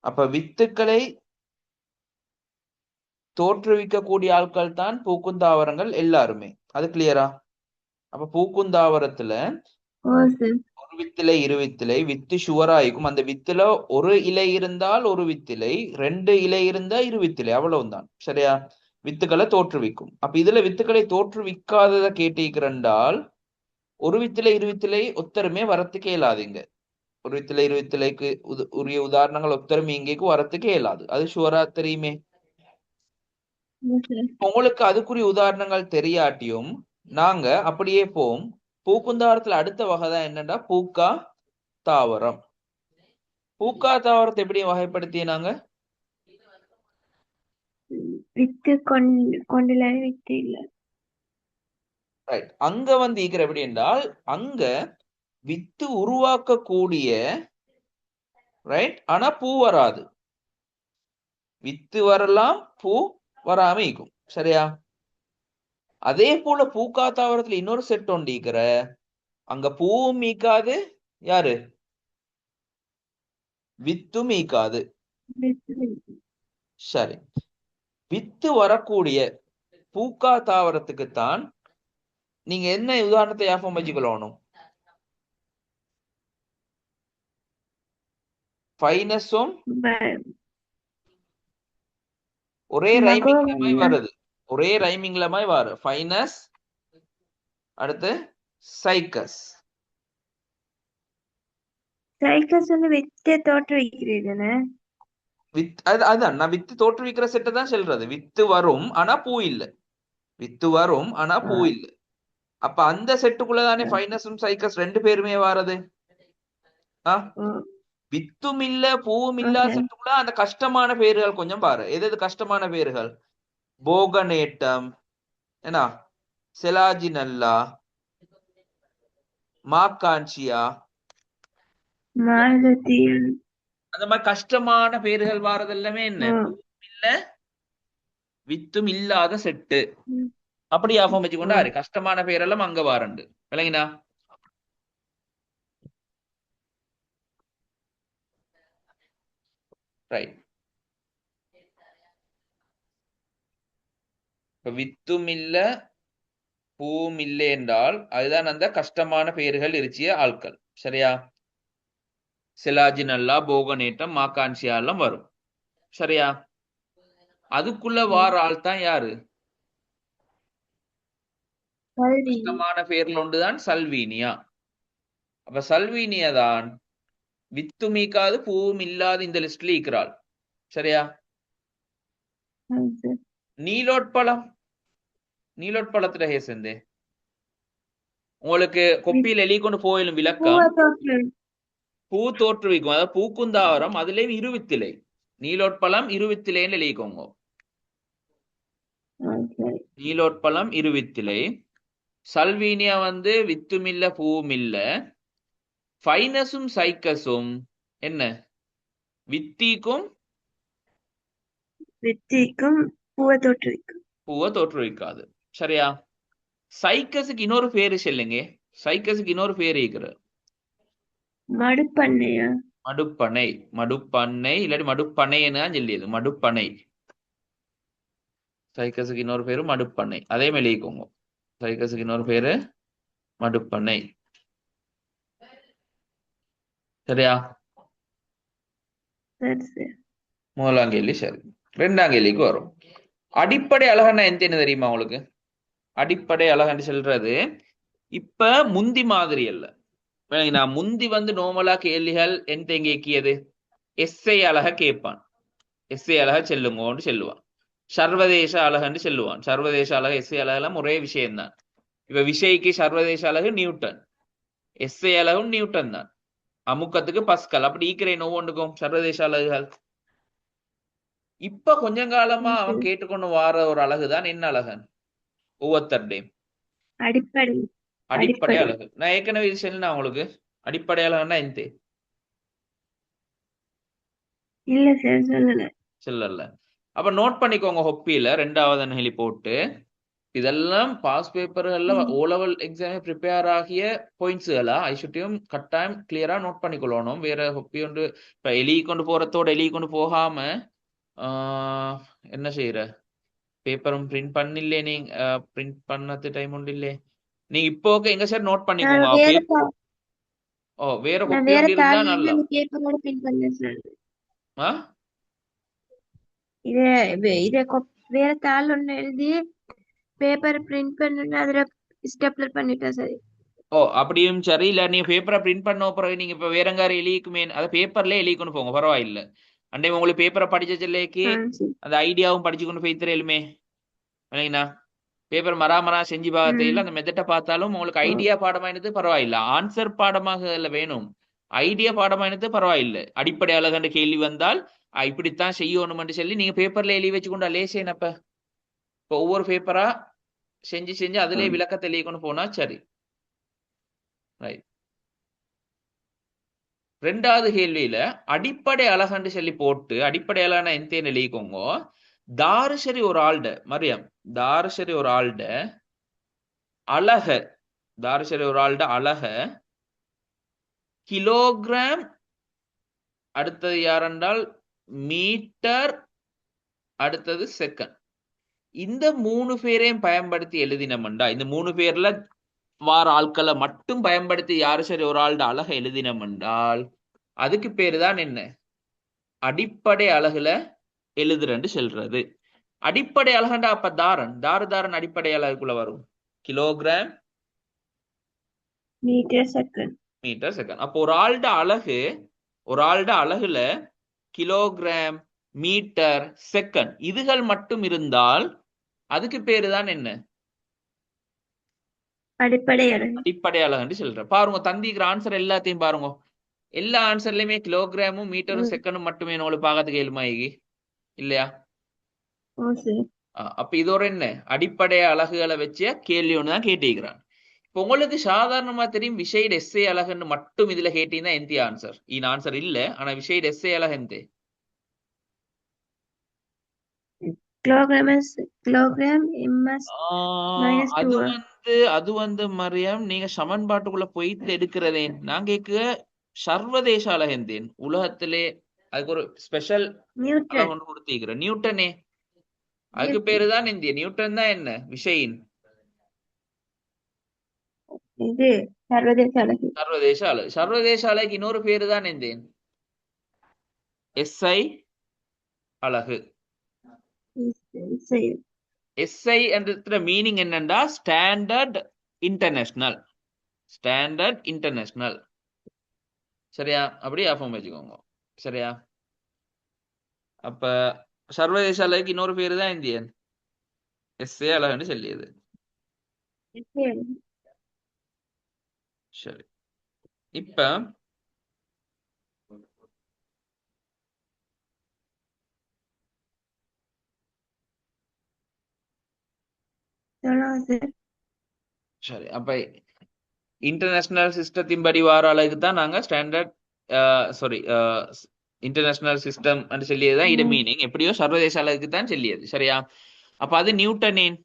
அப்ப வித்துக்களை தோற்றுவிக்கக்கூடிய ஆட்கள் தான் பூக்குந்தாவரங்கள் எல்லாருமே. அது கிளியரா? அப்ப பூக்குந்தாவரத்துல ஓ சார். ஒரு வித்திலை இரு வித்திலை வித்து சுவராயிருக்கும். அந்த வித்துல ஒரு இலை இருந்தால் ஒரு வித்திலை, ரெண்டு இலை இருந்தா இரு வித்திலை, அவ்வளவுதான். சரியா? வித்துக்களை தோற்றுவிக்கும். அப்ப இதுல வித்துக்களை தோற்றுவிக்காததை கேட்டிருக்கிறால் ஒரு வித்திலை இரு வித்திலை ஒத்தருமே வரத்துக்கே இயலாதுங்க. ஒரு வித்திலை இரு வித்திலைக்கு உரிய உதாரணங்கள் ஒத்தருமே இங்கேக்கு வரத்துக்கே இயலாது. அது சுவரா தெரியுமே. உங்களுக்கு அதுக்குரிய உதாரணங்கள் தெரியாட்டியும் நாங்க அப்படியே போம். பூக்குந்தாரத்துல அடுத்த வகை தான் என்னன்னா பூக்கா தாவரம். பூக்கா தாவரத்தை எப்படி வகைப்படுத்தினாங்க? வித்து கொண்டுல வித்து இல்ல. ரைட். அங்க வந்து ஈக்கிற எப்படி என்றால் அங்க வித்து உருவாக்கக்கூடிய, ரைட், ஆனா பூ வராது. வித்து வரலாம், பூ வராம இருக்கும். சரியா? அதே போல பூக்கா தாவரத்துல இன்னொரு செட் ஒன்று ஈக்கிற, அங்க பூவும் மீக்காது, யாரு வித்தும் மீக்காது. சரி. வித்து வரக்கூடிய பூக்கா தாவரத்துக்குத்தான் நீங்க என்ன உதாரணத்தை ஞாபகம் வச்சுக்கொள்ளணும்? ஃபைனஸும் ஒரே ரைமிங்ல வருது. ஒரே ரைமிங்ல வரு. ஃபைனஸ், அடுத்து சைக்கஸ். சைக்கஸ் வந்து வித்தை தோற்றுவிக்கிறீர்களே. அதான் நான் வித்து தோற்றுவிக்கிற செட்டை தான் சொல்றது. வித்து வரும் ஆனா பூ இல்ல. வித்து வரும் ஆனா பூ இல்ல. அப்ப அந்த செட்டுக்குள்ளதானே ஃபைனஸும் சைக்கஸ் ரெண்டு பேருமே வாரது. வித்தும் இல்ல பூவும் இல்ல செட்டுக்குள்ள அந்த கஷ்டமான பேர்கள் கொஞ்சம் பாரு. எது கஷ்டமான பேர்கள்? போகனேட்டம், என்ன, செலாஜினல்லா, மாக்கான்சியா, அந்த மாதிரி கஷ்டமான பேர்கள் வாரது எல்லாமே என்ன? பூவும் இல்ல வித்தும் இல்லாத செட்டு. அப்படி ஞாபகம் வச்சுக்கொண்டாரு. கஷ்டமான பேரெல்லாம் அங்க வாரண்டு. விளங்கினா? ரைட். இப்ப வித்தும் இல்ல பூவும் இல்லை என்றால் அதுதான் அந்த கஷ்டமான பெயர்கள் இருச்சிய ஆட்கள். சரியா? செலாஜினல்லா, போகனேட்டம், மாக்கான்சியா எல்லாம் வரும். சரியா? அதுக்குள்ள வார ஆள் தான் யாரு? கஷ்டமான பெயர்கள் ஒன்றுதான் சல்வீனியா. அப்ப சல்வீனியா தான் வித்து மீக்காது பூவும் இல்லாத இந்த லிஸ்ட்ல இருக்கிறாள். சரியா? நீலோட்பழம், நீலோட்பழத்துல ஹேசந்தே உங்களுக்கு கொப்பியில் எழுதி கொண்டு போயிலும் விளக்கம். பூ தோற்றுவிக்கும், அதாவது பூக்குந்தாவரம், அதுலயும் இருவித்திலை. நீலோட்பழம் இருவித்திலைன்னு எழுதிக்கோங்க. நீலோட்பழம் இருவித்திலை. சல்வீனியா வந்து வித்துமில்ல பூவுமில்ல. ஃபைனஸும் சைக்கஸும் என்ன? வித்திக்கும் பூவை தோற்றுவிக்காது. சரியா? சைக்கஸுக்கு இன்னொரு பேரு சொல்லுங்க. சைக்கஸுக்கு இன்னொரு பேரு இருக்கிற மடுப்பண்ணையா? மடுப்பனை. மடுப்பண்ணை இல்லாட்டி மடுப்பனைன்னு சொல்லியது. மடுப்பனை. சைக்கஸுக்கு இன்னொரு பேரு மடுப்பனை. அதே மாதிரி எழுதிக்கோங்க. சைக்கஸுக்கு இன்னொரு பேரு மடுப்பனை. சரியா? முதலாம் கேள்வி சரி. ரெண்டாம் கேள்விக்கு வரும். அடிப்படை அழகன்னா என்ன தெரியுமா உங்களுக்கு? அடிப்படை அழகன்னு சொல்றது இப்ப முந்தி மாதிரி அல்ல. நான் முந்தி வந்து நோமலா கேள்விகள் எந்த கேக்கியது? எஸ்ஐ அழக கேட்பான். எஸ்ஐ அழக செல்லுங்கோன்னு செல்லுவான். சர்வதேச அழகன்னு செல்லுவான். சர்வதேச அழக எஸ்ஐ அழகெல்லாம் ஒரே விஷயம்தான். இப்ப விஷய்க்கு சர்வதேச அழகு நியூட்டன், எஸ்ஐ அழகும் நியூட்டன் தான். அமுக்கத்துக்கு பஸ்கல். அப்படி ஈக்கிறேன் ஒவ்வொன்றுக்கும் சர்வதேச அழகுகள். இப்ப கொஞ்ச காலமா அவன் கேட்டுக்கொண்டு வார ஒரு அழகுதான் என்ன அழகன்? ஒவ்வொருத்தருடையும் அடிப்படை அழகு. நான் ஏற்கனவே இது சொன்னேன் உங்களுக்கு. அடிப்படை அழகுன்னா எந்த இல்ல சார், சொல்லல. சொல்லல. அப்ப நோட் பண்ணிக்கோங்க. ஹொப்பியில ரெண்டாவது அணுகலி போட்டு இதெல்லாம் பாஸ் பேப்பர்கள்ல ம். ஓ லெவல் எக்ஸாம் ப்ரிப்பேர் ஆகிய பாயிண்ட்ஸ்களா ஐஷுட்டியும் கட்டாயம் கிளியரா நோட் பண்ணிக்கொள்ளணும். வேற ஹொப்பி ஒன்று இப்ப எழுதி கொண்டு போறதோட எழுதி கொண்டு போகாம என்ன செய்யற பேப்பரும் பிரிண்ட் பண்ணில்லே நீங்க பிரிண்ட் பண்ணது டைம் உண்டு இல்லே நீங்க இப்போ ஓகே எங்க சார் நோட் நான் பண்ணிக்கோங்க வேற தா- ஓ வேற நான் கொப்பி வேற ஒன்று இருந்தா தாள்ல இருந்து நல்லா அந்த பேப்பரோட பின் பண்ணேன் சார். ஆ இத இத வேற தாள் ஒண்ணு எழுதி பேப்பர் பிரிண்ட் பண்ணி அதுல ஸ்டெப்லர் பண்ணிட்டா சரி. ஓ அப்படியும் சரி இல்ல நீங்க பேப்பரை பிரிண்ட் பண்ண பிறகு நீங்க இப்ப வேறங்கார எழுதிக்குமே அதை பேப்பர்ல எழுதி கொண்டு போங்க பரவாயில்ல. அண்டே உங்களுக்கு பேப்பரை படிச்ச சொல்லேக்கு சரி. அந்த ஐடியாவும் படிச்சு கொண்டு போய் தரையிலுமே இல்லைங்கண்ணா. பேப்பர் மராமரா செஞ்சு பார்த்தையில ம். அந்த மெத்தட்டை பார்த்தாலும் உங்களுக்கு ஓ. ஐடியா பாடமானது பரவாயில்ல. ஆன்சர் பாடமாக இல்ல வேணும். ஐடியா பாடமானது பரவாயில்லை. அடிப்படை அழகண்ட கேள்வி வந்தால் இப்படித்தான் செய்யணும்னு சொல்லி நீங்க பேப்பர்ல எழுதி வச்சு கொண்டு லேசேனப்ப இப்போ ஒவ்வொரு பேப்பரா செஞ்சு செஞ்சு ஓ. அதுலயே விளக்கத்தை எழுதி கொண்டு போனா சரி. ரைட். ரெண்டாவது கேள்வியில அடிப்படை அழகண்டு சொல்லி போட்டு அடிப்படை அழகான எந்தேன்னு எழுதிக்கோங்க. தாருசரி ஒரு ஆள்ட மரியம் தாருசரி ஒரு ஆள்ட அழக தாருசரி ஒரு ஆள்ட அழக கிலோகிராம் அடுத்தது யாரென்றால் மீட்டர் அடுத்தது செகண்ட் இந்த 3 பேரையும் பயன்படுத்தி எழுதினோம்டா இந்த 3 பேர்ல வார ஆட்களை மட்டும் பயன்படுத்தி யாரு சரி ஒரு ஆள்ட அழக எழுதினோம் என்றால் அதுக்கு பேரு தான் என்ன அடிப்படை அழகுல எழுதுறன்னு சொல்றது. அடிப்படை அழகண்டா அப்ப தாரன் அடிப்படை அழகுக்குள்ள வரும் kilogram metre second. Metre second. அப்போ ஒரு ஆள்ட அழகுல கிலோகிராம் மீட்டர் செகண்ட் இதுகள் மட்டும் இருந்தால் அதுக்கு பேரு தான் என்ன அடிப்படை அழகு. அடிப்படை அழகுன்னு சொல்றேன். பாருங்க தந்திக்கிற ஆன்சர் எல்லாத்தையும் பாருங்க. எல்லா ஆன்சர்லயுமே கிலோகிராமும் மீட்டரும் ம். செகண்டும் மட்டுமே உங்களுக்கு பார்க்கறதுக்கு கேளுமாயி இல்லையா? ஓ சார். அப்ப இதோட என்ன அடிப்படை அழகுகளை வச்ச கேள்வி ஒன்று தான் கேட்டிருக்கிறான். இப்போ உங்களுக்கு சாதாரணமா தெரியும் விஷயட எஸ்ஏ அழகுன்னு மட்டும் இதுல கேட்டீங்கன்னா எந்த ஆன்சர் இந்த ஆன்சர் இல்ல. ஆனா விஷயட எஸ்ஏ அழகு எந்த கிலோகிராம் கிலோகிராம் எம்எஸ் அது -2. அது மரியம் நீங்க சமன்பாட்டுக்குள்ள போயிட்டு எடுக்கிறதே நான் கேட்க சர்வதேச அழகெந்தேன் உலகத்திலே அதுக்கு ஒரு ஸ்பெஷல் அழகு நியூட்டன். ஒன்று கொடுத்திருக்கிறேன் நியூட்டனே. அதுக்கு நியூட்டன். பேரு தான் இந்திய நியூட்டன் தான் என்ன விஷயின் இது சர்வதேச அழகு. சர்வதேச அழகு. சர்வதேச அழகு இன்னொரு பேரு தான் எந்தேன் எஸ்ஐ அழகு. சரி. எஸ்ஐ என்ற மீனிங் என்னன்னா ஸ்டாண்டர்ட் இன்டர்நேஷனல் ஸ்டாண்டர்ட் இன்டர்நேஷனல் சரியா? அப்படி ஆஃபம் வச்சுக்கோங்க சரியா? அப்ப சர்வதேச அழகுக்கு இன்னொரு பேரு தான் இந்தியன் எஸ்ஏ அழகுன்னு சொல்லியது. சரி. சரி. இப்ப சொல்லுங்க சார். சரி அப்ப இன்டர்நேஷனல் சிஸ்டத்தின் படி வார அழகுக்கு தான் நாங்க ஸ்டாண்டர்ட் சாரி இன்டர்நேஷனல் சிஸ்டம் சொல்லியதுதான் இது ம். மீனிங். எப்படியோ சர்வதேச அழகுக்கு தான் சொல்லியது சரியா? அப்ப அது நியூட்டனேன்.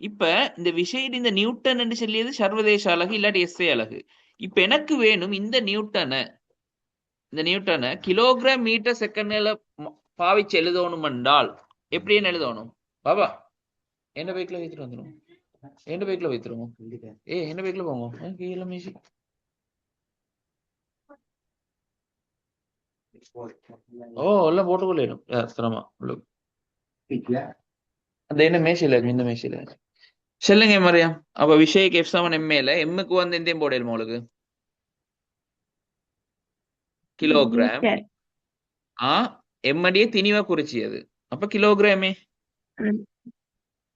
இப்ப இந்த விஷயம் இந்த நியூட்டன் என்று சொல்லியது சர்வதேச அழகு இல்லாட்டி எஸ்ஏ அழகு. இப்ப எனக்கு வேணும் இந்த நியூட்டனை கிலோகிராம் மீட்டர் செகண்ட்ல பாவிச்சு எழுதணும் என்றால் எப்படின்னு எழுதணும் பாபா என்ன பைக்ல வைத்துட்டு வந்துடும் என்ன பைக்ல வைத்துருவோம் என்ன பைக்ல போங்க கீழே மீசி ஓ எல்லாம் போட்டுக்கொள்ளும் சிரமமா அந்த என்ன மேசில இந்த மேசில சொல்லுங்க மரியாம். அப்ப விஷயக்கு F7 எம்ஏல எம்முக்கு வந்து எந்தையும் போடலுமா உங்களுக்கு கிலோகிராம் மீட்டர். எம்மடியே திணிவா குறிச்சியது அப்ப கிலோகிராமே.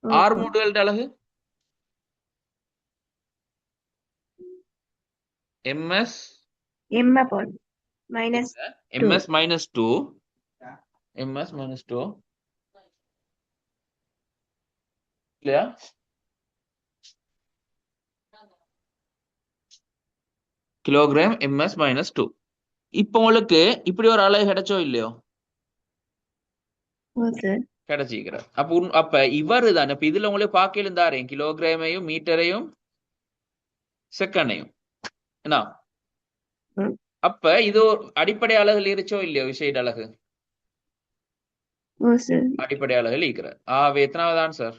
ஆறு ஓகே. மூடுகள அழகு MS M upon -2. MS -2 MS -2 இல்லையா? Kilogram MS -2. இப்ப உங்களுக்கு இப்படி ஒரு அலகு கிடைச்சோ இல்லையோ? ஓ சார். கிடைச்சிக்கிற. அப்ப இவரு தான் இப்ப இதுல உங்களுக்கு பார்க்கலும் தாரேன் கிலோகிராமையும் மீட்டரையும் செகண்டையும் என்ன. ம். அப்ப இது அடிப்படை அலகுல இருச்சோ இல்லையோ விசைட அலகு ஓ சார். அடிப்படை அலகுல இருக்கிற. எத்தனாவது ஆன்சர்?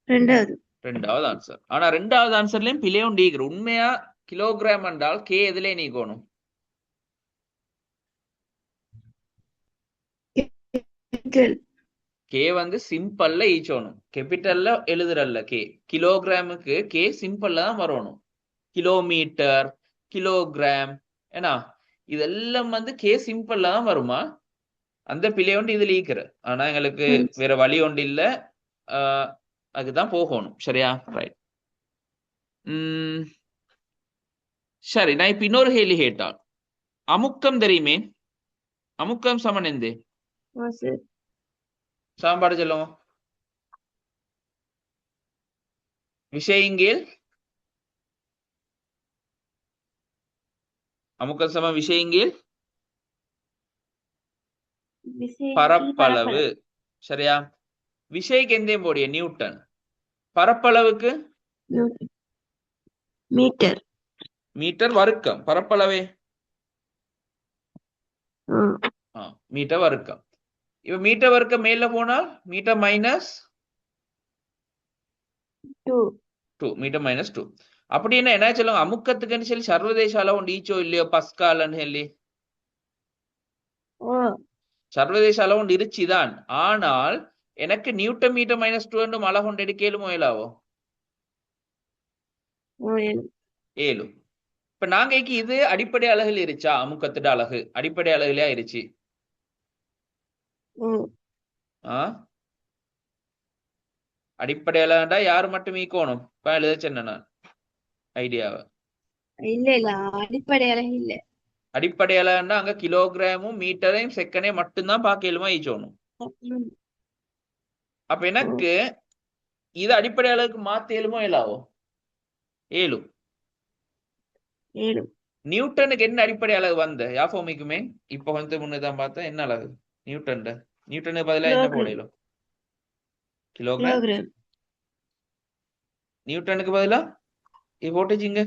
ரெண்டாவது. ரெண்டாவது ஆன்சர். ஆனா ரெண்டாவது ஆன்சர்லயும் பிழையும் நீக்கிற. உண்மையா கிலோகிராம் என்றால் கே எதுல நீக்கணும்? கே வந்து சிம்பிள்ல ஈச்சோணும், கேபிட்டல்ல எழுதுறல்ல. கே கிலோகிராமுக்கு கே சிம்பிள்ல தான் வரணும். கிலோமீட்டர், கிலோகிராம் ஏன்னா இதெல்லாம் வந்து கே சிம்பிள்ல தான் வருமா. அந்த பிழை ஒன்று இதுல ஈக்கிற. ஆனா எங்களுக்கு ம். வேற வழி ஒன்று இல்ல. அதுதான் போகணும். சரியா? ரைட். சரி, நான் இப்ப இன்னொரு கேள்வி கேட்டால் அமுக்கம் தெரியுமே, அமுக்கம் சமன் எந்த ஓ சார். சாம்பாடு சொல்லுவோம். விஷயங்கீழ் அமுக்கம் சமம் விஷயங்கீழ் பரப்பளவு. சரியா? விஷய்க்கு எந்தேம் போடிய நியூட்டன், பரப்பளவுக்கு மீட்டர். மீட்டர் வர்க்கம், பரப்பளவே மீட்டர் வர்க்கம். இப்ப மீட்டர் வர்க்கம் மேல போனால் மீட்டர் மைனஸ் 2 மீட்டர் மைனஸ் 2. அப்படின்னா என்ன சொல்லுங்க, அமுக்கத்துக்குன்னு சொல்லி சர்வதேச அளவு ஈச்சோ இல்லையோ பஸ்கால்னு சொல்லி ஓ சர்வதேச அளவு இருச்சுதான். ஆனால் எனக்கு நியூட்டன் மீட்டர் மைனஸ் 2 அழகு கொண்டு எடுக்கலுமோ இயலாவோ? ஏழு. இப்ப நாங்க இது அடிப்படை அலகுல இருச்சா? அமுக்கத்திட அலகு அடிப்படை அலகுலயா இருச்சு. அடிப்படை அலகுண்டா யாரு மட்டும் ஈக்கணும்? இப்ப எழுத சொன்ன ஐடியாவை. இல்ல இல்ல அடிப்படை அலகு இல்ல. அடிப்படை அலகுண்டா அங்க கிலோகிராமும் மீட்டரையும் செகண்டையும் மட்டும்தான் பாக்கலுமா ஈச்சோணும். அப்ப எனக்கு இது அடிப்படை அலகுக்கு மாத்தேலுமோ இயலாவோ? ஏழு. நியூட்டனுக்கு என்ன அடிப்படை அலகு வந்த யாஃபோமிக்குமே இப்ப வந்து முன்னதான் பார்த்தா என்ன அலகு நியூட்டன்? நியூட்டனுக்கு பதிலா என்ன போடலும்? கிலோகிராம். நியூட்டனுக்கு பதிலா இது போட்டுச்சிங்க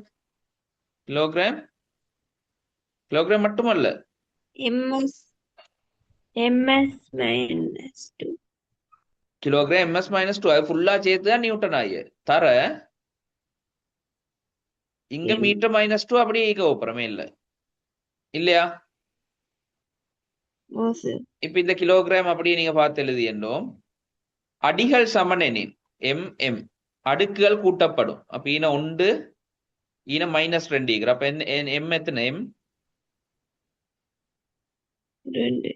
கிலோகிராம். கிலோகிராம் மட்டுமல்ல கிலோகிராம் ms மைனஸ் 2 அது ஃபுல்லா சேர்த்துதான் நியூட்டன் ஆகிய தர. இங்க மீட்டர் மைனஸ் 2 அப்படியே ஈக்க ஒப்புறமே இல்ல இல்லையா? இப்ப இந்த கிலோகிராம் அப்படியே நீங்க பார்த்து எழுதி என்னோம் அடிகள் சமன் எனின் mm அடுக்குகள் கூட்டப்படும். அப்ப ஈன 1 ஈன மைனஸ் 2 ஈக்கிற. அப்ப எம் எத்தனை? எம் 2.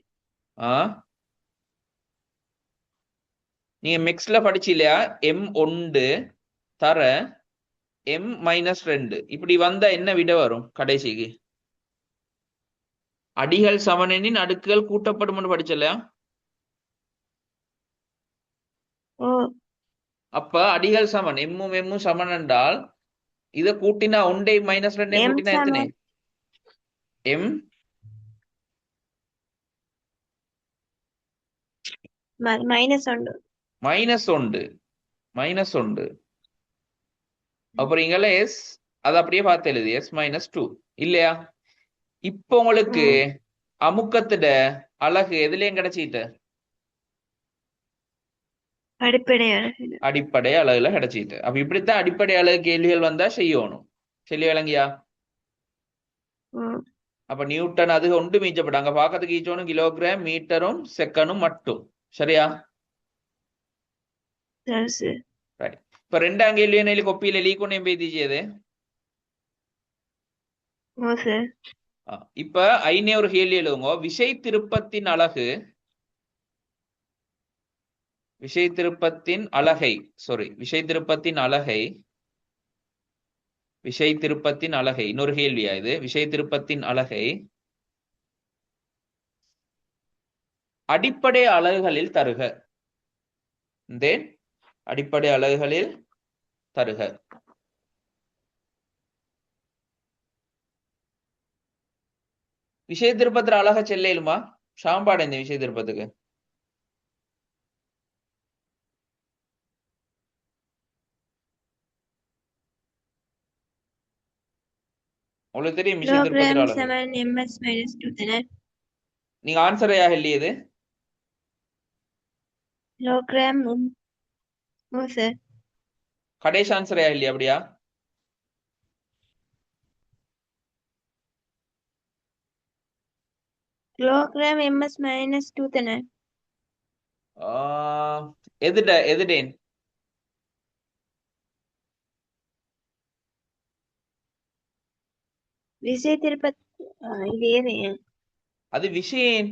நீங்க மிக்ஸ்ல படிச்சு இல்லையா? m1 தர m மைனஸ் 2 இப்படி வந்தா என்ன விட வரும் கடைசிக்கு? அடிகள் சமனெனின் அடுக்குகள் கூட்டப்படும் படிச்சலையா? அப்ப அடிகள் சமன் எம்மும் எம்மும் சமன் என்றால் இத கூட்டினா 1 மைனஸ் 2 கூட்டினா எத்தனை? M minus 1 minus 1. அப்புறம் இங்கல எஸ் அது அப்படியே பார்த்து எழுது எஸ் மைனஸ் 2 இல்லையா? இப்ப உங்களுக்கு அமுக்கத்திட அலகு எதுலயும் கிடைச்சிட்டு அடிப்படை அலகுல கிடைச்சிட்டு. அப்ப இப்படித்தான் அடிப்படை அலகு கேள்விகள் வந்தா செய்யணும். சொல்லி விளங்கியா? அப்ப நியூட்டன் அது ஒன்று மீச்சப்பட்ட அங்க பாக்கிறதுக்கு ஈச்சோனும் கிலோகிராம் மீட்டரும் செகண்டும் மட்டும். சரியா? இப்ப ரெண்டாம் கேள்வி கொப்பியில லீக்கொன்னே பேதிச்சது. இப்ப ஐநே ஒரு கேள்வி எழுதுங்க. விசை திருப்பத்தின் அலகு விசை திருப்பத்தின் அலகை இன்னொரு கேள்வியா இது? விசை திருப்பத்தின் அலகை அடிப்படை அலகுகளில் தருக. அடிப்படை அலகுகளில் தருக. விசை திருப்பத்தின் அலக செல்லுமா? சாம்பாடு இந்த விசை திருப்பத்துக்கு உங்களுக்கு தெரியும் விஷய கிலோகிராம் திருப்பத்திர அலகு. 7 ms minus 2 தானே? நீங்க ஆன்சரையா இல்லையது கிலோகிராம் ஓ சார். கடைசி ஆன்சரையா இல்லையா அப்படியா? கிலோகிராம் ms minus 2 தானே? எதுடேன் விசை திருப்பத் இது ஏது அது விஷயம்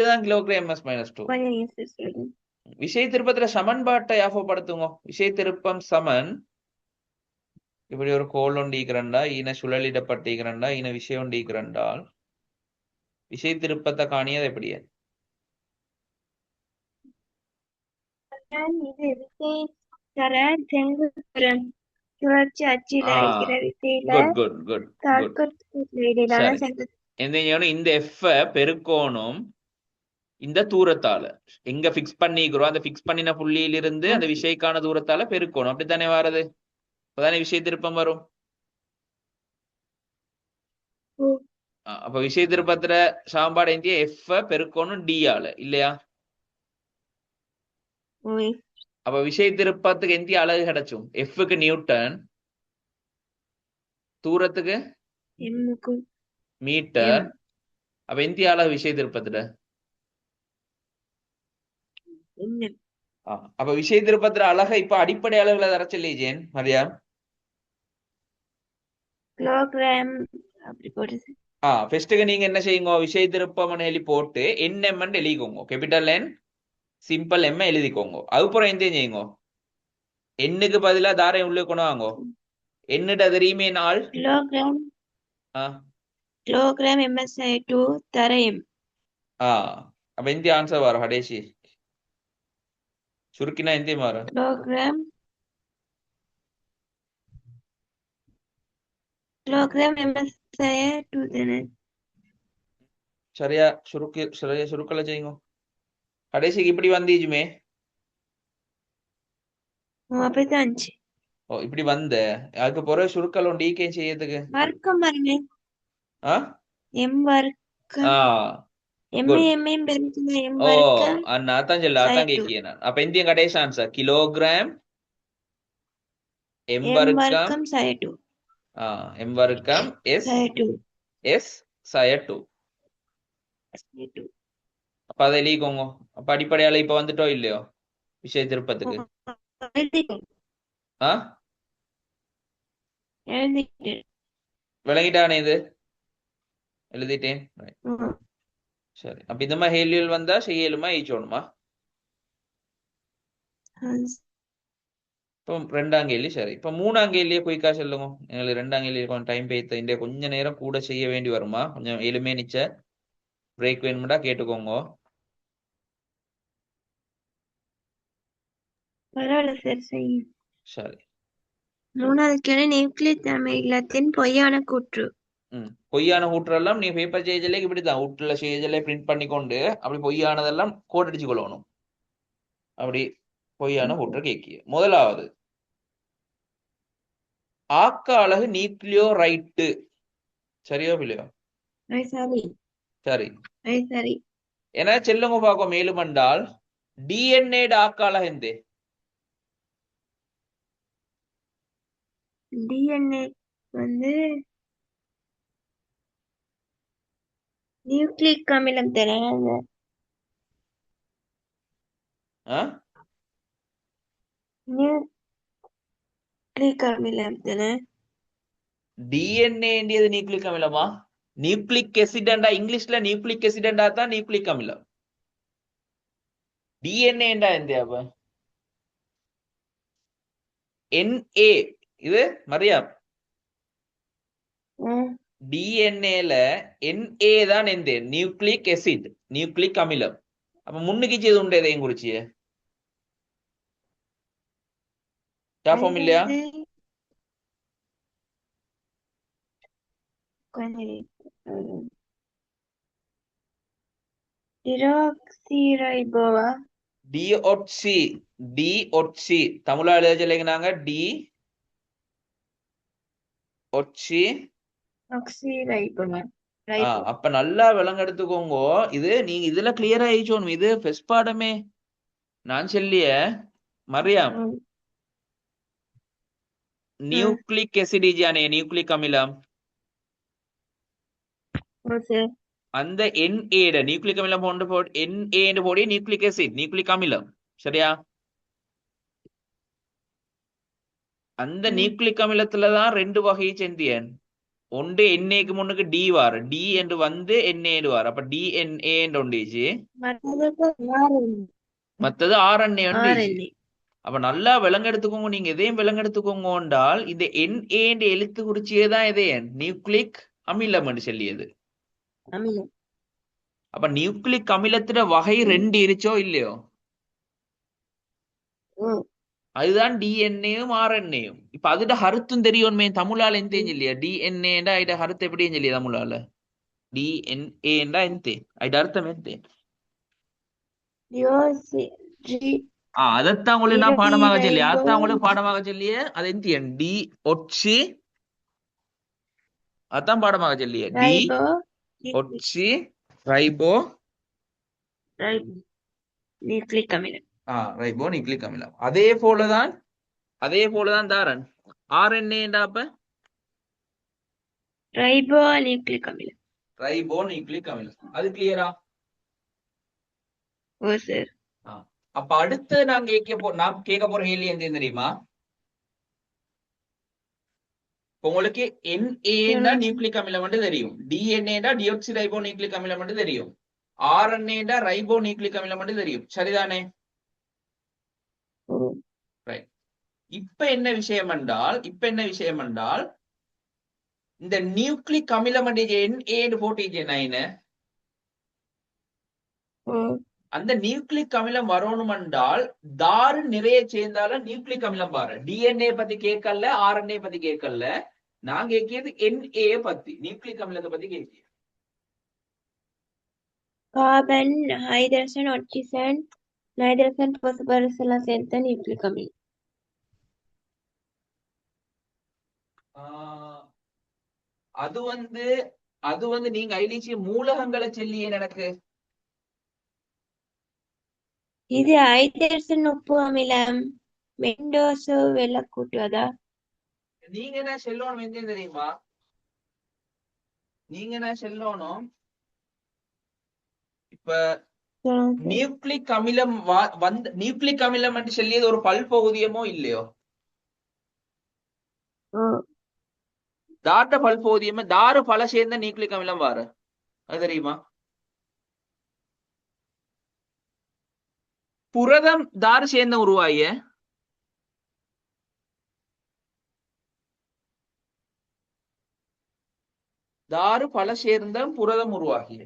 தான் கிலோகிராம் ms minus 2. கொஞ்சம் ஈஸி சொல்லுங்க. விஷய திருப்பத்துல சமன்பாட்டை ஞாபகப்படுத்துங்க. விஷய திருப்பம் சமன் இப்படி ஒரு கோல் ஒண்டிக்கிறண்டா ஈன சுழலிடப்பட்டிக்கிறண்டா ஈன விஷயம் ஒண்டிக்கிறண்டால் விஷய திருப்பத்தை காணியது எப்படியே இது விசை தர செங்குத்துடன் சுழற்சி அச்சில் இருக்கிற விசையில குட் குட் குட் குட் தர்க்கத்துக்கு இடையிலான சரி. செங்குத்து. இந்த எஃப் பெருக்கோணும் இந்த தூரத்தால எங்க பிக்ஸ் பண்ணிக்கிறோம் அந்த பிக்ஸ் பண்ணின புள்ளியிலிருந்து அந்த விஷயக்கான தூரத்தால பெருக்கணும். அப்படித்தானே வாரது? அப்பதானே விஷய திருப்பம் வரும். அப்ப விஷய திருப்பத்துல சாம்பாடு இந்திய எஃப் பெருக்கணும் டி ஆல இல்லையா? அப்ப விஷய திருப்பத்துக்கு எந்திய அலகு கிடைச்சும் எஃப்க்கு நியூட்டன், தூரத்துக்கு மீட்டர். அப்ப எந்திய அலகு விஷய திருப்பத்துல அப்ப விஷய திருப்பத்துல அழக இப்ப அடிப்படை அளவுல தரச்சல்லே ஜேன் மரியா. கிலோகிராம் அப்படி போடுது. ஃபர்ஸ்ட்டுக்கு நீங்க என்ன செய்யுங்க, விஷய திருப்பம் எழுதி போட்டு NM எழுதிக்கோங்க. கேபிட்டல் N சிம்பிள் M எழுதிக்கோங்க. அதுக்கப்புறம் எந்த செய்யுங்க எண்ணுக்கு பதிலா தாரை உள்ள கொண்டு வாங்க. என்னிட தெரியுமே நாள் கிலோகிராம் கிலோகிராம் MS2 தரையும். அப்ப எந்த ஆன்சர் வரும் கடைசி சுருக்கினா எந்த மாறும்? கிலோகிராம் MS2 தானே? சரியா சுருக்கல செய்யுங்க. கடைசிக்கு இப்படி வந்தீச்சுமே. அப்படித்தான். இப்படி வந்த அதுக்கு பிறகு சுருக்கல் ஒன்று ஈக்கே செய்யறதுக்கு வர்க்கம் பாருங்க. M வர்க்கம் M வர்க்கம். அதான் சொல்ல அதான் கேட்கிறேன் நான். அப்ப இந்திய கடைசி ஆன்சர் கிலோகிராம் M வர்க்கம் M வர்க்கம் S சய 2. அப்ப அதை எழுதிக்கோங்க. அப்ப அடிப்படையால இப்ப வந்துட்டோம் இல்லையோ விஷய திருப்பத்துக்கு. விளங்கிட்டானே இது எழுதிட்டேன். சரி, அப்ப இந்த மாதிரி ஹேலியல் வந்தா செய்யலுமா ஈச்சோணுமா? இப்போ ரெண்டாம் கேள்வி சரி. இப்ப மூணாம் கேள்வியே குயிக்கா சொல்லுங்க. எங்களுக்கு ரெண்டாம் கேள்வி கொஞ்சம் டைம் பேத்த இந்த கொஞ்ச நேரம் கூட செய்ய வேண்டி வருமா? கொஞ்சம் எளிமையா நிச்ச பிரேக் வேணும்டா கேட்டுக்கோங்க. பரவாயில்ல சார் செய்யும். சரி. மூணாவது கேள்வி நியூக்ளிக் அமிலத்தின் பொய்யான கூற்று. பொய்யான கூற்றெல்லாம் நீ பேப்பர் சேஜ்ல இப்படிதான் வீட்டுல சேஜ்ல பிரிண்ட் பண்ணி கொண்டு அப்படி பொய்யானதெல்லாம் கோட் அடிச்சு கொள்ளணும். அப்படி பொய்யான கூற்று கேட்கிய முதலாவது ஆக்க அலகு நியூக்ளியோரைட்டு. சரியோ இல்லையோ? சரி. ஏன்னா செல்லுங்க பார்க்க மேலும் என்றால் DNA ஆக்க அலகு எந்தே? DNA வந்து நியூக்ளிக் அமிலம் தராங்க. நியூக்ளிக் அமிலம் தானே? DNA நியூக்ளிக் அமிலமா? நியூக்ளிக் எசிடண்டா இங்கிலீஷ்ல நியூக்ளிக் எசிடண்டா தான் நியூக்ளிக் அமிலம். DNA எந்த அப்ப NA இது மரியா டிஎன்ஏல NA தான் எந்த நியூக்ளிக் எசிட் நியூக்ளிக் அமிலம். அப்ப முன்னுக்கு செய்து உண்டு எதையும் குறிச்சிய டாஃபார்ம் இல்லையா? டிஓட்சி தமிழா எழுத சொல்லிங்கனாங்க. டி ஒட்சி ஆக்சிரைபோமா ரைபோ அப்ப நல்லா விளங்கெடுத்துக்கோங்க. இது நீங்க இதுல கிளியரா ஆயிச்சோணும். இது ஃபெஸ்ட் பாடமே நான் சொல்லிய மரியாம். ம் ம் நியூக்ளிக் எசிடிஜானே நியூக்ளிக் அமிலம். ஓகே அந்த NA நியூக்ளிக் அமிலம் போட்டு NA போடி நியூக்ளிக் ஆசிட் நியூக்ளிக் அமிலம். சரியா? அந்த ம் நியூக்ளிக் அமிலத்துலதான் ரெண்டு வகையை செந்தியன். ஒன்று NAக்கு முன்னுக்கு D வார், D என்று வந்து NA வார். அப்ப DNA ஒண்டிச்சு, மத்ததுக்கு ஆர்என்ஏ மத்தது RNA ஒண்டிச்சு. ஆர்என்ஏ அப்ப நல்லா விலங்கெடுத்துக்கோங்க. நீங்க எதையும் விலங்கெடுத்துக்கோங்க என்றால் இந்த NA எழுத்து குறிச்சியேதான் இதே நியூக்ளிக் அமிலம் என்று சொல்லியது. அமிலம் அப்ப நியூக்ளிக் அமிலத்துல வகை ம் ரெண்டு இருச்சோ இல்லையோ, ம் அதுதான் டிஎன்ஏயும் ஆர்என்ஏயும். இப்ப அதுட கருத்தும் தெரியுமே. தமிழால எந்தேன் ம் இல்லையா? டிஎன்ஏண்டா அதுட கருத்து எப்படின்னு இல்லையா தமிழால? டிஎன்ஏண்டா எந்தேன் அதுட அர்த்தம் எந்தேன்? யோசி ஜி அதைத்தான் உங்களுக்கு நான் பாடமாக சொல்லி, டிரைபோ அதைத்தான் உங்களுக்கு பாடமாக சொல்லியே. அது எந்தேன்? டி ஒட்சி, அதான் பாடமாக சொல்லியே. டி ரைபோ ஒட்சி ரைபோ ரைபோ நியூக்ளிக் அமிலம் ரைபோ நியூக்ளிக் அமிலம். அதே போலதான் தாரன் ஆர்என்ஏண்டா. அப்ப ரைபோ நியூக்ளிக் அமிலம் ரைபோ நியூக்ளிக் அமிலம். அது கிளியரா? ஓ சார் அப்ப அடுத்து நான் கேட்க போற கேள்வி எந்த தெரியுமா? உங்களுக்கு NA நியூக்ளிக் அமிலம் மட்டும் தெரியும், DNA டியோக்சி ரைபோ நியூக்ளிக் அமிலம் மட்டும் தெரியும், RNA ரைபோ நியூக்ளிக் அமிலம் மட்டும் தெரியும். சரிதானே? ரைட். இப்ப என்ன விஷயம் என்றால் இந்த நியூக்ளிக் அமிலம் NA போட்டீங்க, அந்த நியூக்ளிக் அமிலம் வரணும் என்றால் தாரு நிறைய சேர்ந்தாலும் நியூக்ளிக் அமிலம் பாரு. DNA பத்தி கேட்கல, RNA பத்தி கேட்கல, நான் கேட்கிறது NA பத்தி, நியூக்ளிக் அமிலத்தை பத்தி கேட்கிறேன். Carbon hydrogen oxygen nitrogen phosphorus எல்லாம் சேர்த்து நியூக்ளிக் அமிலம் ஆஹ் அது வந்து நீங்க ஐலிச்சி மூலகங்களை சொல்லியே எனக்கு. இது ஹைட்ரஜன் உப்பு அமிலம் மெண்டோசோ வெள்ள கூட்டுவதா நீங்க என்ன சொல்லணும் என்ன தெரியுமா? நீங்க என்ன சொல்லணும்? இப்ப நியூக்ளிக் அமிலம் நியூக்ளிக் அமிலம் என்று சொல்லியது ஒரு பல்பகுதியமோ இல்லையோ? தாட்ட பல்பகுதியமே தாரு பல சேர்ந்த நியூக்ளிக் அமிலம் வாரு. அது தெரியுமா? புரதம் தாரு சேர்ந்த உருவாய தாரு பல சேர்ந்த புரதம் உருவாகிய.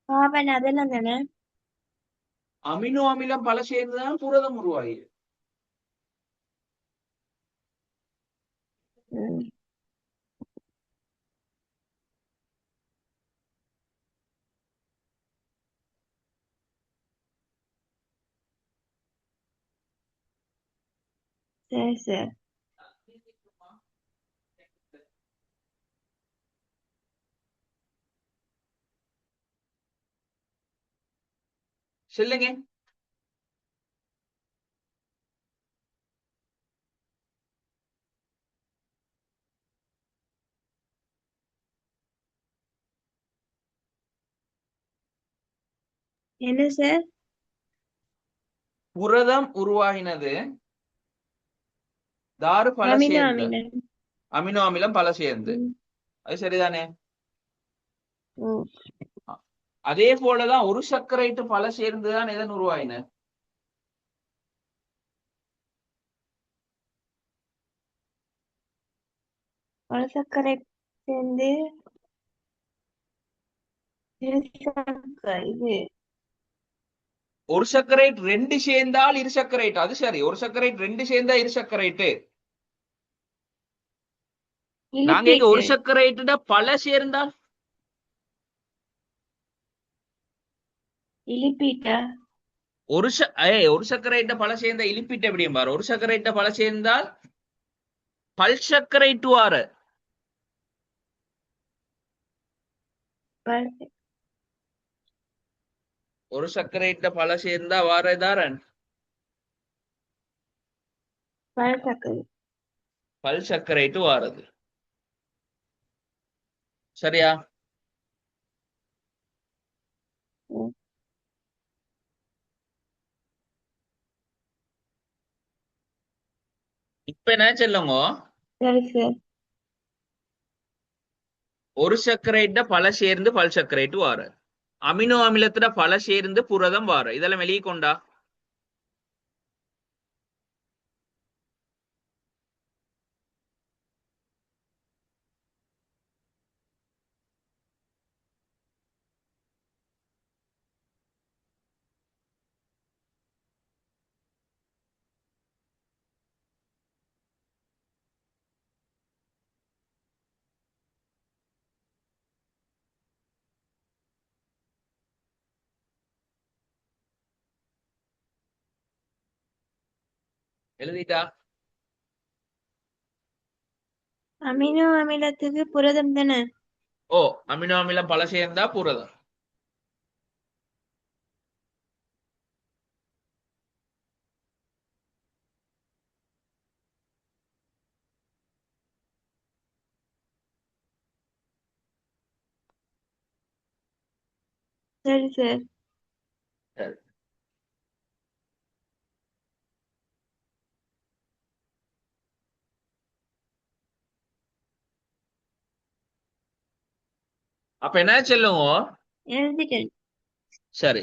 கார்பன் அதெல்லாம் தானே அமினோ அமிலம் பல சேர்ந்துதான் புரதம் உருவாகிய. சரி சார் சொல்லுங்க. என்ன சார் புரதம் உருவாகினது தாரு பல அமினோ சேர்ந்த அமிலம் அமினோ அமிலம் பல சேர்ந்து. அது சரிதானே? அதே போலதான் ஒரு சர்க்கரைட்டு பல சேர்ந்துதான் எதன் உருவாயின? சர்க்கரை சேர்ந்து இது ஒரு சர்க்கரைட் ரெண்டு சேர்ந்தால் இரு சர்க்கரைட். அது சரி, ஒரு சர்க்கரைட் ரெண்டு சேர்ந்தா இரு சர்க்கரைட்டு. நாங்க இங்க ஒரு சர்க்கரைட்டு பல சேர்ந்தால் இலிப்பீட்டா ஒரு சர்க்கரைட்ட பல சேர்ந்த இலிப்பிட் எப்படியும் பாரு. ஒரு சர்க்கரைட்ட பல சேர்ந்தால் பல் சர்க்கரைட்டு வார. பல் ஒரு சர்க்கரைட்ட பல சேர்ந்தா வாரதாரன் பல் சர்க்கரை. பல் சர்க்கரைட்டு வாரது. சரியா? ம், இப்ப என்ன சொல்லுங்க? சரி சார். ஒரு சர்க்கரைட்ட பல சேர்ந்து பல் சர்க்கரைட்டு வார. அமினோ அமிலத்துல பல சேர்ந்து புரதம் வார. இதெல்லாம் வெளியே கொண்டா. எழுதிட்டா? அமினோ அமிலத்துக்கு புரதம் தானே? ஓ, அமினோ அமிலம் பல சேர்ந்தா புரதம். சரி சார். சரி. அப்ப என்ன சொல்லுங்க? எழுதிட்டேன். சரி.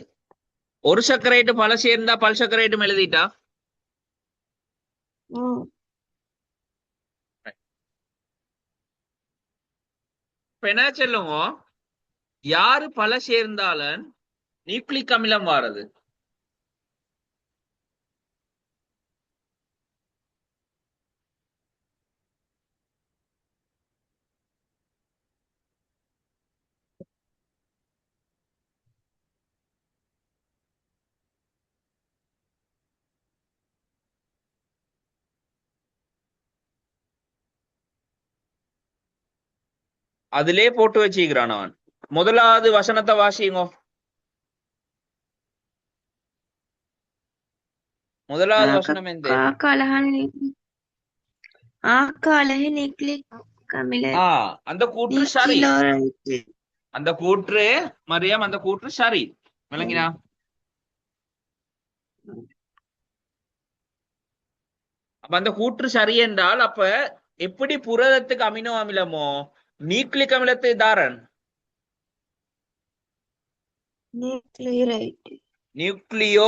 ஒரு சர்க்கரைட்டு பல சேர்ந்தா பல் சர்க்கரைட்டும் எழுதிட்டா? ஓ, இப்ப என்ன சொல்லுங்க? யாரு பல சேர்ந்தாலும் நியூக்ளிக் அமிலம் வாரது? அதிலே போட்டு வச்சுக்கிறான் அவன். முதலாவது வசனத்தை வாசிங்கோ. முதலாவது வசனம் எந்த? ஆக்காலக நியூக்ளிக் அமில அந்த கூற்று சரி. நியூக்ளியோரைடு. அந்த கூற்று மரியம், அந்த கூற்று சரி. விளங்கினா? அப்ப அந்த கூற்று சரி என்றால் அப்ப எப்படி புரதத்துக்கு அமினோ அமிலமோ நியூக்ளிக் அமிலத்தை தாரன் nucleotide. Nucleo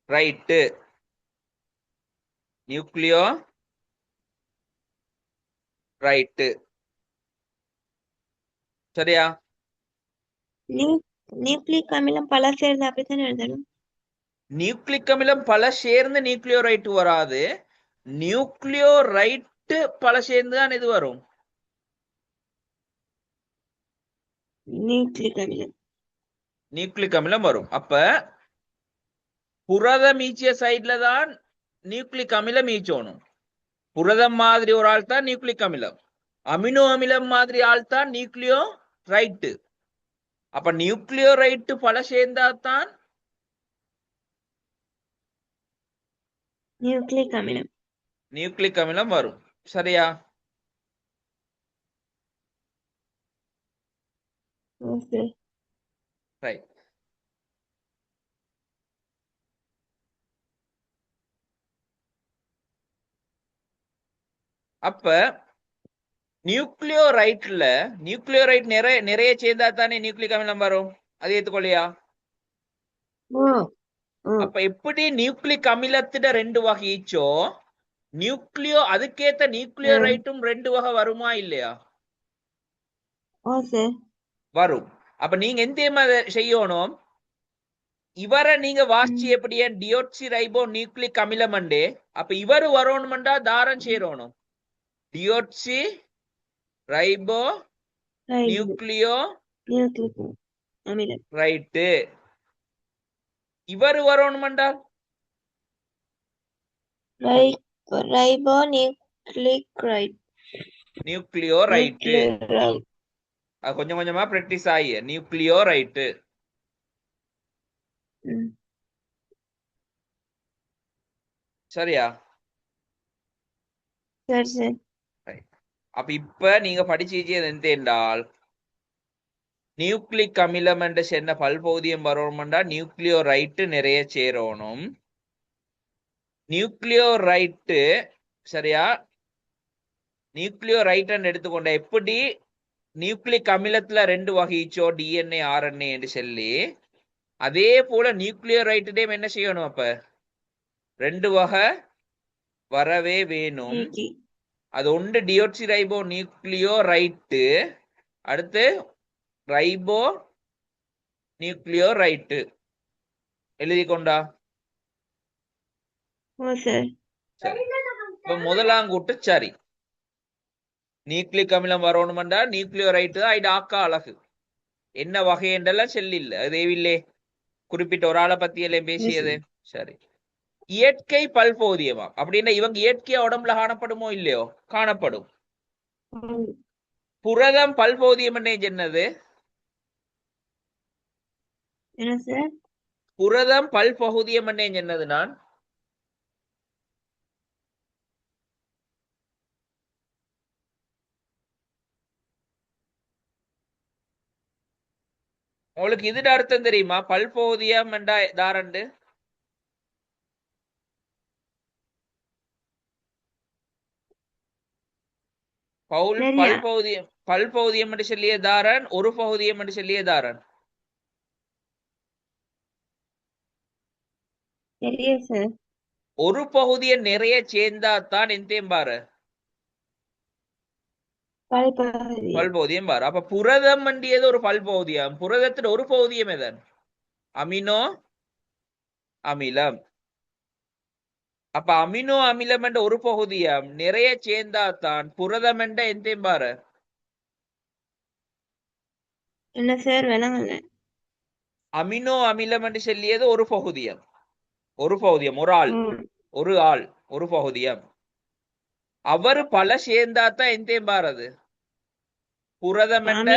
right. Nucleotide. சரியா? நியூக்ளிக் அமிலம் பல சேர்ந்து அப்படித்தானே எழுதணும்? நியூக்ளிக் அமிலம் பல சேர்ந்து நியூக்ளியோ ரைட்டு வராது. நியூக்ளியோ ரைட்டு பல சேர்ந்து தான் இது வரும். நியூக்ளிக் அமிலம். நியூக்ளிக் அமிலம் வரும். அப்ப புரதம் ஈச்சிய சைட்ல தான் நியூக்ளிக் அமிலம் ஈச்சோணும். புரதம் மாதிரி ஒரு ஆள் தான் நியூக்ளிக் அமிலம். அமினோ அமிலம் மாதிரி ஆள் தான் நியூக்ளியோ ரைட்டு. அப்ப நியூக்ளியோ ரைட்டு பல சேர்ந்தா தான் நியூக்ளிக் அமிலம். நியூக்ளிக் அமிலம் வரும். சரியா? ஓகே. ரைட். அப்ப நியூக்ளியோ ரைட்ல நியூக்ளியோ ரைட் நிறைய நிறைய சேர்ந்தா தானே நியூக்ளிக் அமிலம் வரும். அது ஏத்துக்கொள்ளியா? ஓ, ஓ, அப்ப எப்படி நியூக்ளிக் அமிலத்திட ரெண்டு வகை ஈச்சோ நியூக்ளியோ அதுக்கேத்த நியூக்ளியோ ரைட்டும் ரெண்டு வகை வருமா இல்லையா? ஓ சார். வரும். அப்ப நீங்க எந்த செய்யணும்? இவரை நீங்க வாசிச்சு எப்படியே டியோட்சி ரைபோ நியூக்ளிக் அமிலம் அண்டே. அப்ப இவரு வரணும்டா தாரம் சேரணும். டியோட்சி ரைபோ நியூக்ளியோ நியூக்ளிக் அமிலம். ரைட்டு. இவர் வரணுமெண்டா ரைபோ நியூக்ளிக் நியூக்ளியோ ரைட்டு. அது கொஞ்சம் கொஞ்சமா பிராக்டிஸ் ஆகி நியூக்ளியோ ரைட்டு. சரியா? சரி சரி. அப்ப இப்ப நீங்க படிச்சது எந்த என்றால் நியூக்ளிக் அமிலம் என்று சொன்ன பல்பகுதியம் வரணும்டா நியூக்ளியோ ரைட்டு நிறைய சேரணும். நியூக்ளியோ ரைட்டு சரியா? நியூக்ளியோ ரைட் எடுத்துக்கொண்ட எப்படி நியூக்ளிக் அமிலத்துல 2 வகைச்சோ டிஎன்ஏ ஆர்என்ஏ என்று சொல்லி அதே போல நியூக்ளியோ ரைட்டே என்ன செய்யணும்? அப்ப 2 வகை வரவே வேணும். அது ஒன்று டியோக்சி ரைபோ நியூக்ளியோ ரைட்டு, அடுத்து ரைபோ நியூக்ளியோ ரைட்டு. எழுதி கொண்டா? சரி. இப்ப முதலாம் கூட்டு சரி. நியூக்ளிக் அமிலம் வரணும்டா நியூக்ளியோ ரைட்டு தான். இது ஆக்கா அழகு என்ன வகை என்றெல்லாம் செல்லில்ல அதேவில்லே குறிப்பிட்ட ஒரு ஆளை பத்தி எல்லாம் பேசியது. சரி. இயற்கை பல்போதியமா அப்படின்னா இவங்க இயற்கையா உடம்புல காணப்படுமோ இல்லையோ? காணப்படும். புரதம் பல்போதியம் என்னது? புரதம் பல்பகுதியம் என்னது? நான் உங்களுக்கு இது அர்த்தம் தெரியுமா? பல்பகுதியம் என்றா தாரண்டு பல்பகுதியம் பல்பகுதியம் என்று சொல்லிய தாரன், ஒரு பகுதியம் என்று சொல்லிய தாரன். ஒரு பகுதியை நிறைய சேர்ந்தாதான் எந்தேம் பாரு பல்பகுதியம் பாரு. அப்ப புரதம் வண்டியது ஒரு பல்பகுதியம். புரதத்துல ஒரு பகுதியம் எதன்? அமினோ அமிலம். அப்ப அமினோ அமிலம் என்ற ஒரு பகுதியம் நிறைய சேர்ந்தாதான் புரதம் என்ற எந்தேம் பாரு. என்ன சார் வேணாங்கல்ல? அமினோ அமிலம் என்று சொல்லியது ஒரு பகுதியம். ஒரு பகுதியம் ஒரு ஆள், ஒரு ஆள் ஒரு பகுதியம். அவர் பல சேர்ந்தாதான் எந்தேம் பாரது புரதம் என்ற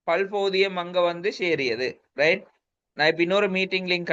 பல்பகுதியம் அங்க வந்து சேரியது. ரைட். நான் இப்ப இன்னொரு மீட்டிங் லிங்க்